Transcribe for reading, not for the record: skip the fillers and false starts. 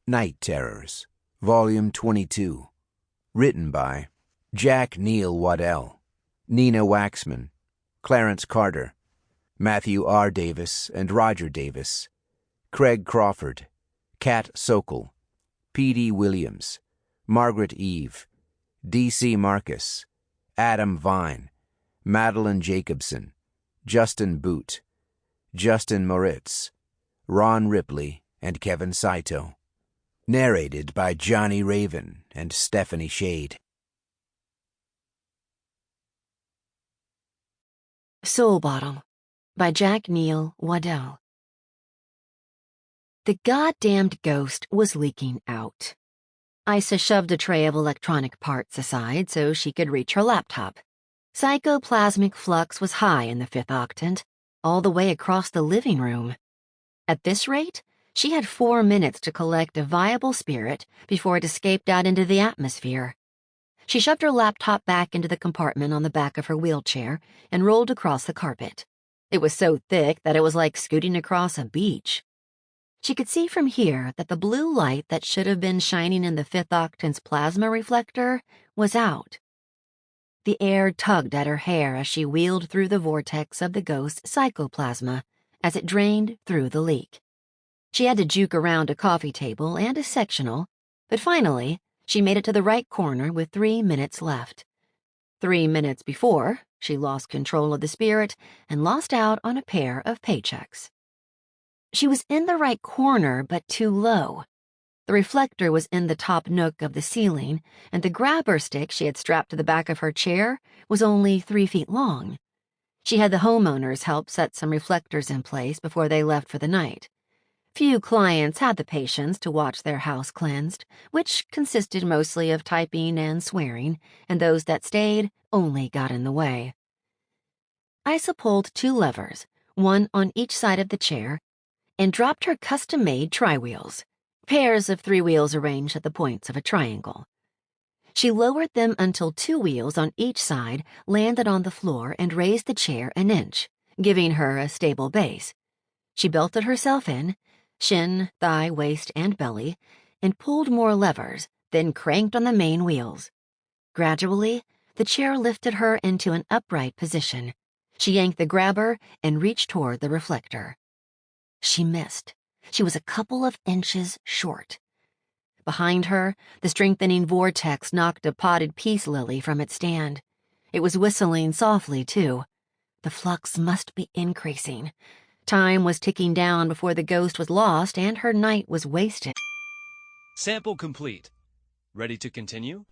Night Terrors, Volume 22. Written by Jack Neil Waddell, Nina Waxman, Clarence Carter, Matthew R. Davis and Roger Davis, Craig Crawford, Kat Sokol, P.D. Williams, Margaret Eve, D.C. Marcus, Adam Vine, Madeline Jacobson, Justin Boot, Justin Moritz, Ron Ripley, and Kevin Saito. Narrated by Johnny Raven and Stephanie Shade. Soul Bottle by Jack Neil Waddell. The goddamned ghost was leaking out. Isa shoved a tray of electronic parts aside so she could reach her laptop. Psychoplasmic flux was high in the fifth octant, all the way across the living room. At this rate, she had 4 minutes to collect a viable spirit before it escaped out into the atmosphere. She shoved her laptop back into the compartment on the back of her wheelchair and rolled across the carpet. It was so thick that it was like scooting across a beach. She could see from here that the blue light that should have been shining in the fifth octant's plasma reflector was out. The air tugged at her hair as she wheeled through the vortex of the ghost's psychoplasma as it drained through the leak. She had to juke around a coffee table and a sectional, but finally, she made it to the right corner with 3 minutes left. 3 minutes before, she lost control of the spirit and lost out on a pair of paychecks. She was in the right corner, but too low. The reflector was in the top nook of the ceiling, and the grabber stick she had strapped to the back of her chair was only 3 feet long. She had the homeowners help set some reflectors in place before they left for the night. Few clients had the patience to watch their house cleansed, which consisted mostly of typing and swearing, and those that stayed only got in the way. Isa pulled 2 levers, one on each side of the chair, and dropped her custom-made tri-wheels, pairs of 3 wheels arranged at the points of a triangle. She lowered them until 2 wheels on each side landed on the floor and raised the chair an inch, giving her a stable base. She belted herself in, shin, thigh, waist, and belly, and pulled more levers, then cranked on the main wheels. Gradually, the chair lifted her into an upright position. She yanked the grabber and reached toward the reflector. She missed. She was a couple of inches short. Behind her, the strengthening vortex knocked a potted peace lily from its stand. It was whistling softly, too. The flux must be increasing. Time was ticking down before the ghost was lost and her night was wasted. Sample complete. Ready to continue?